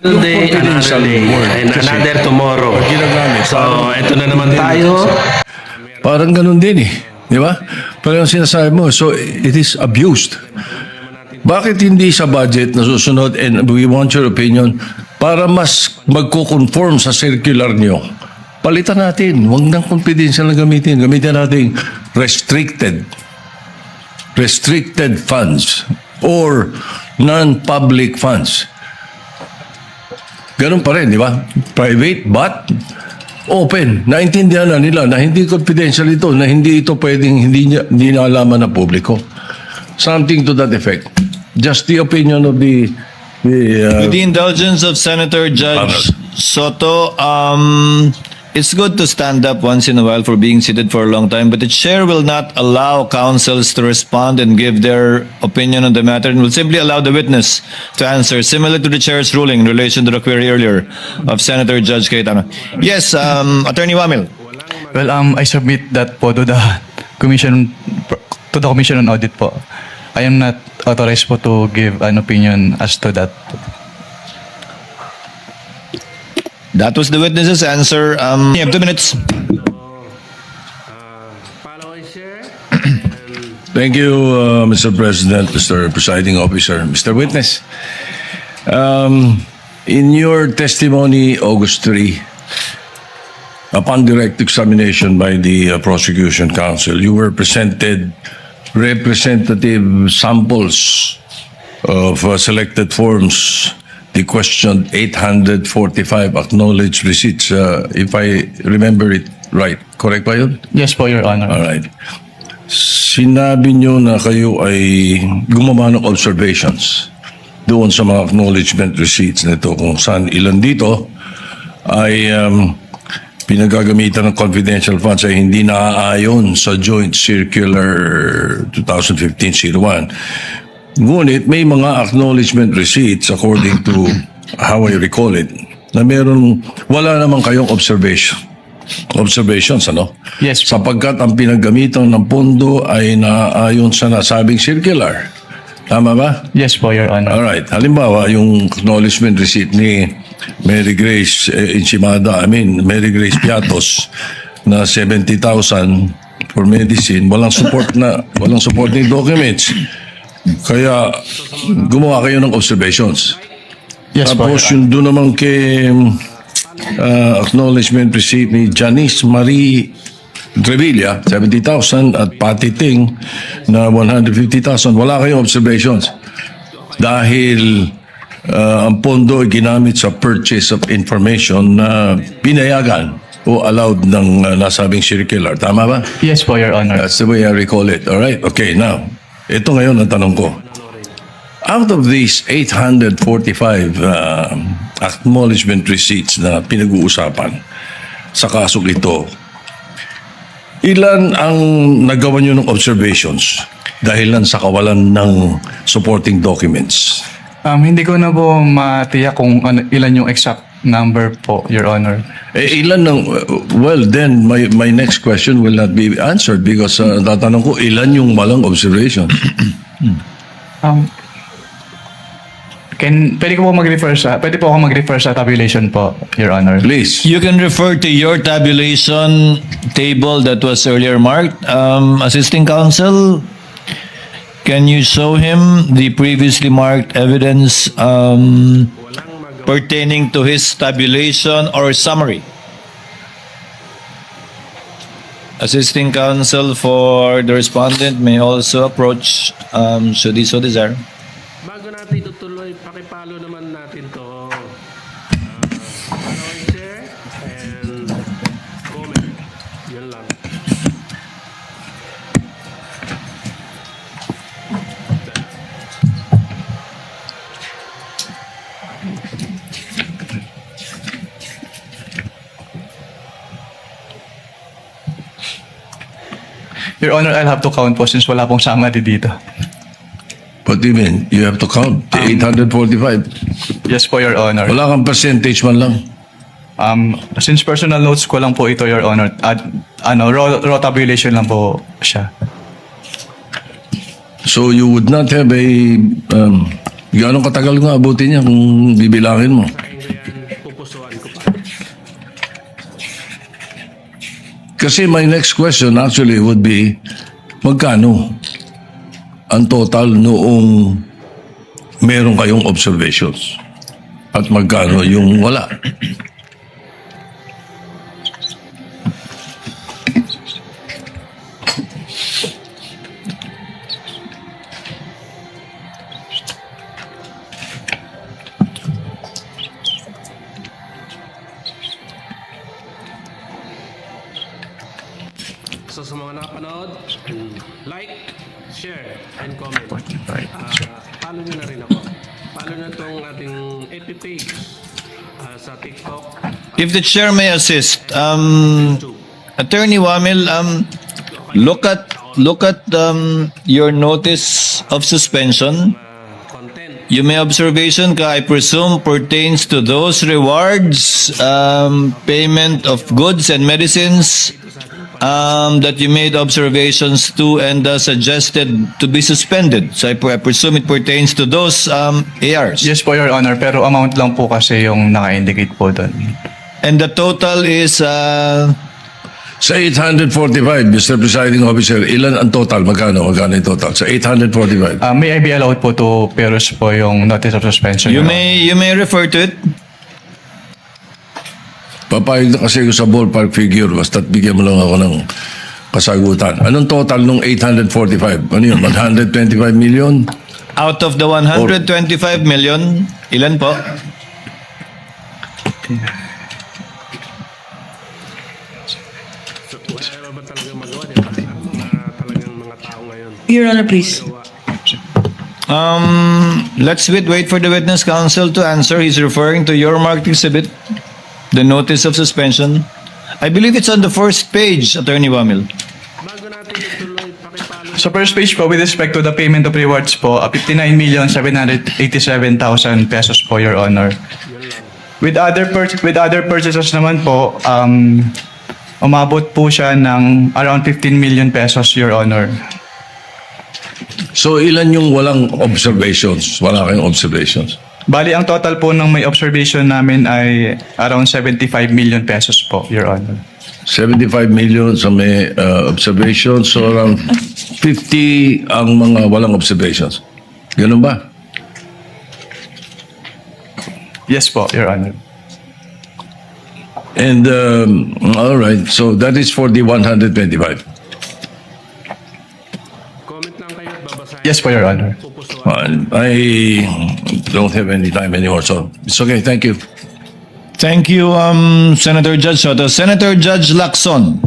Day, another day, and another tomorrow. So, ito na naman tayo. Parang ganun din eh. Di ba? Parang sinasabi mo, so it is abused. Bakit hindi sa budget na susunod, and we want your opinion, para mas magko-conform sa circular nyo? Palitan natin. Huwag nang confidential na gamitin. Gamitin natin restricted funds or non-public funds. Ganun pa rin, di ba? Private but open. Naintindihan na nila na hindi confidential ito, na hindi ito pwedeng hindi naalaman ng publiko. Something to that effect. Just the opinion of the With the indulgence of Senator Judge Soto, it's good to stand up once in a while for being seated for a long time, but the chair will not allow counsels to respond and give their opinion on the matter and will simply allow the witness to answer, similar to the chair's ruling in relation to the query earlier of Senator Judge Cayetano. Yes, Attorney Wamil. Well, I submit that po to the commission on audit po. I am not authorized po to give an opinion as to that. That was the witness's answer. You have 2 minutes. Follow and share. Thank you, Mr. President, Mr. Presiding Officer, Mr. Witness. In your testimony, August 3, upon direct examination by the prosecution counsel, you were presented representative samples of selected forms. The question 845 acknowledged receipts, if I remember it right. Correct ba yun? Yes po, Your Honor. Alright. Sinabi nyo na kayo ay gumawa ng observations doon sa mga acknowledgement receipts nito, kung saan ilan dito ay pinagagamitan ng confidential funds ay hindi naaayon sa Joint Circular 2015-01. Ngunit may mga acknowledgement receipts, according to how I recall it, na wala naman kayong observations, ano? Yes po. Sapagkat ang pinagamitan ng pondo ay naaayon sa nasabing circular. Tama ba? Yes po, Your Honor. Alright. Halimbawa, yung acknowledgement receipt ni Mary Grace Mary Grace Piatos na 70,000 for medicine, walang supporting documents. Kaya gumawa kayo ng observations. Yes po, Tapos Your Honor. yung doon naman kay acknowledgement receipt ni Janice Marie Revilla, 70,000, at Patty Ting na 150,000. Wala kayong observations. Dahil ang pondo ay ginamit sa purchase of information na pinayagan o allowed ng nasabing circular. Tama ba? Yes po, Your Honor. That's the way I recall it. All right. Okay, now, ito ngayon ang tanong ko. Out of these 845 acknowledgement receipts na pinag-uusapan sa kasong ito, ilan ang nagawa nyo ng observations dahilan sa kawalan ng supporting documents? Hindi ko na po matiyak kung ilan yung exact number po, Your Honor. Ilan ng, well, then my next question will not be answered because tatanong ko, ilan yung walang observations? Pwede po ako mag-refer sa tabulation po, Your Honor. Please. You can refer to your tabulation table that was earlier marked. Assisting counsel, can you show him the previously marked evidence pertaining to his tabulation or summary? Assisting counsel for the respondent may also approach should he so desire. Bago natin itutuloy, pakipalo naman natin to. Follow and share and comment. Yun lang. Your Honor, I'll have to count po since wala pong summary dito. What do you mean? You have to count. The 845. Yes po, Your Honor. Wala kang percentage man lang. Since personal notes ko lang po ito, Your Honor, raw tabulation lang po siya. So you would not have a... Gano'ng katagal nga abutin niya kung bibilangin mo? Kasi my next question actually would be, magkano ang total noong meron kayong observations? At magkano yung wala? So sa mga nakapanood, like, share, and comment. Follow nyo na rin ako. Follow nyo itong ating FB page sa TikTok, If the chair may assist, YouTube. Attorney Wamil, look at your notice of suspension. Content. You may observation ka, I presume, pertains to those rewards, payment of goods and medicines that you made observations to and suggested to be suspended. So I presume it pertains to those ARs. Yes po, Your Honor, pero amount lang po kasi yung naka-indicate po doon. And the total is Sa 845, Mr. Presiding Officer, ilan ang total? Magkano yung total? Sa 845. May I be allowed po to peruse po yung notice of suspension? you Your Honor? may refer to it. Papayag na kasi ko sa ballpark figure, basta't bigyan mo lang ako ng kasagutan. Anong total nung 845? Ano yun? 125 million? Out of the 125 million, ilan po? So, wala ba talagang magawa, di ba? Talagang mga tao ngayon. Your Honor, please. Let's wait for the witness counsel to answer. He's referring to your marked exhibit, the notice of suspension. I believe it's on the first page, Attorney Wamil. Bago natin ituloy, pakipalo. Sa first page po, with respect to the payment of rewards po, 59,787,000 pesos po, Your Honor. With other purchases naman po, umabot po siya ng around 15 million pesos, Your Honor. So ilan yung walang observations? Wala kayong observations. Bali, ang total po ng may observation namin ay around 75 million pesos po, Your Honor. 75 million sa may observations, so around 50 ang mga walang observations. Ganun ba? Yes po, Your Honor. And all right, so that is for the 125. Comment lang kayo at babasahin. Yes po, Your Honor. Pupusuan. I don't have any time anymore, so it's okay. Thank you. Thank you, Senator Judge Soto. Senator Judge Lacson.